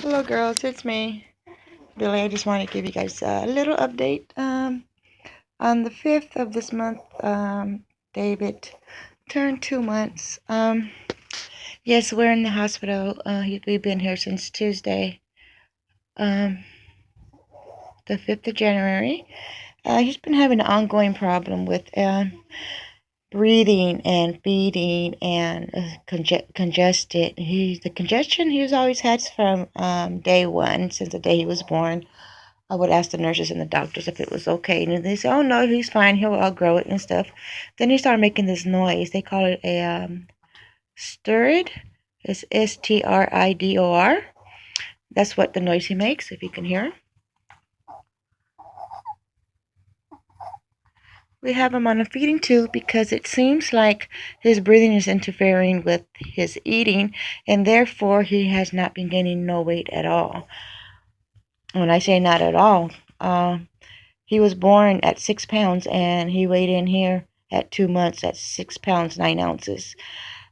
Hello girls, it's me, Billy. I just wanted to give you guys a little update. On the 5th of this month, David turned 2 months. Yes, we're in the hospital. We've been here since Tuesday, um, the 5th of January. He's been having an ongoing problem with breathing and feeding and congested. The congestion he's always had from day one, since the day he was born. I would ask the nurses and the doctors if it was okay, and they say, "Oh no, he's fine. He'll outgrow it and stuff." Then he started making this noise. They call it a stridor. It's stridor. That's what the noise he makes. If you can hear him. We have him on a feeding tube because it seems like his breathing is interfering with his eating, and therefore he has not been gaining no weight at all. When I say not at all, he was born at 6 pounds, and he weighed in here at 2 months at 6 pounds 9 ounces.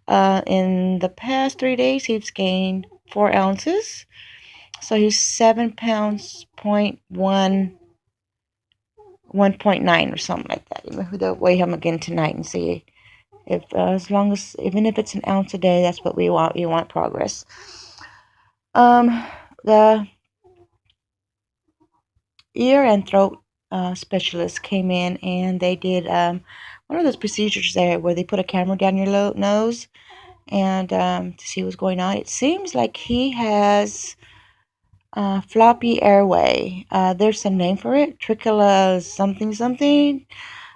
In the past 3 days, he's gained 4 ounces, so he's 7 pounds point 1.9 or something like that. We'll weigh him again tonight and see if, as long as, even if it's an ounce a day, that's what we want. We want progress. The ear and throat specialist came in, and they did one of those procedures there where they put a camera down your nose and to see what's going on. It seems like he has floppy airway. There's a name for it, trachea something something.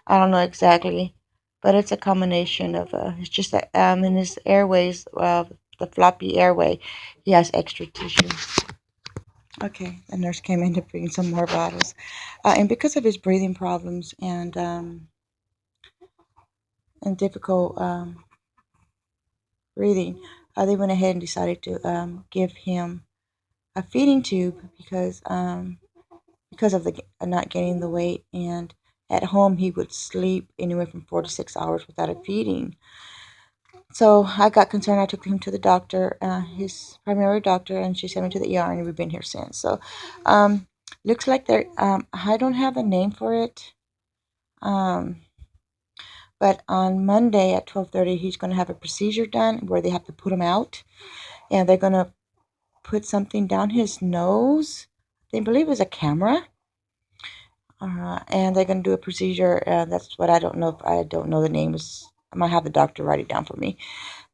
I don't know exactly, but it's a combination of. It's just that in his airways, the floppy airway, he has extra tissue. Okay, the nurse came in to bring some more bottles, and because of his breathing problems and difficult breathing, they went ahead and decided to give him a feeding tube because of the not gaining the weight, and at home he would sleep anywhere from 4 to 6 hours without a feeding. So I got concerned. I took him to the doctor, his primary doctor, and she sent me to the ER, and we've been here since. So looks like there. I don't have a name for it. But on Monday at 12:30, he's going to have a procedure done where they have to put him out, and they're going to put something down his nose. They believe it's a camera. And they're going to do a procedure. That's what I don't know. I don't know the names. I might have the doctor write it down for me.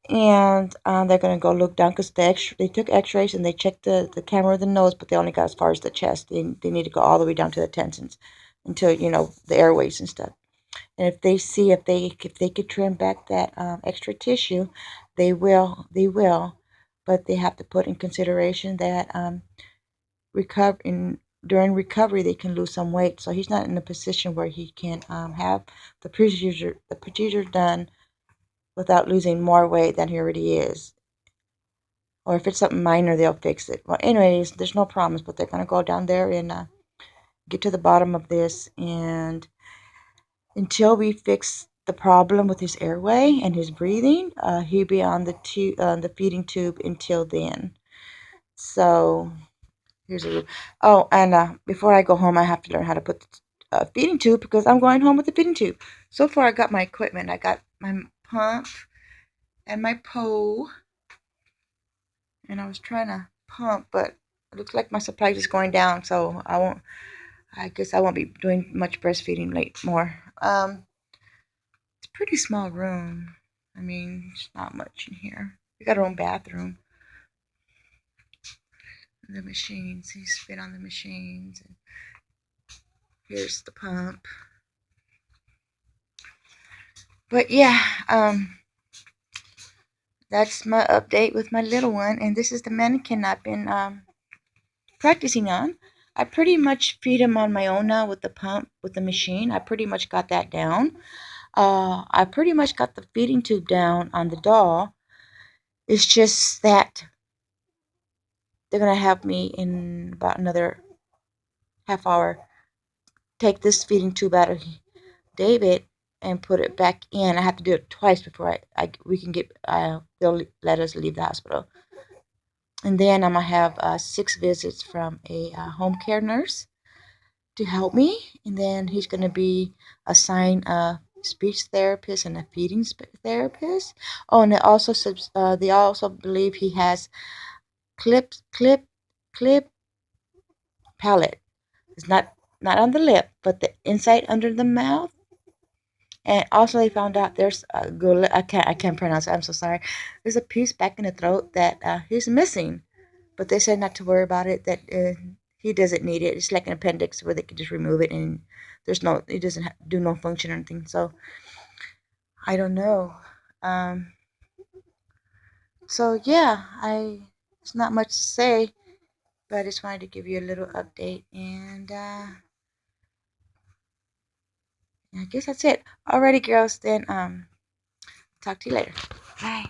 And they're going to go look down because they took x-rays and they checked the camera of the nose, but they only got as far as the chest. They need to go all the way down to the tensons until, the airways and stuff. And if they see if they could trim back that extra tissue, they will. But they have to put in consideration that during recovery they can lose some weight, so he's not in a position where he can have the procedure done without losing more weight than he already is. Or if it's something minor, they'll fix it. Well, anyways, there's no promise, but they're gonna go down there and get to the bottom of this, and until we fix the problem with his airway and his breathing, he'll be on the feeding tube until then. So here's a rule. Oh, and before I go home, I have to learn how to put the feeding tube because I'm going home with the feeding tube. So far, I got my equipment. I got my pump and my pole, and I was trying to pump, but it looks like my supply is going down, so I guess I won't be doing much breastfeeding more. It's a pretty small room. I mean, it's not much in here. We got our own bathroom. The machines. He's spit on the machines. And here's the pump. But yeah, that's my update with my little one. And this is the mannequin I've been practicing on. I pretty much feed him on my own now with the pump, with the machine. I pretty much got that down. I pretty much got the feeding tube down on the doll. It's just that they're going to have me in about another half hour take this feeding tube out of David and put it back in. I have to do it twice before we can get they'll let us leave the hospital. And then I'm going to have 6 visits from a home care nurse to help me. And then he's going to be assigned a speech therapist and a feeding therapist. Oh, and they also believe he has clip palate. It's not on the lip, but the inside under the mouth. And also, they found out there's a I can't pronounce it. I'm so sorry. There's a piece back in the throat that he's missing, but they said not to worry about it. That he doesn't need it. It's like an appendix where they can just remove it, and it doesn't do no function or anything. So I don't know. Um, so yeah, it's not much to say, but I just wanted to give you a little update, and I guess that's it. Alrighty, girls. Then talk to you later. Bye.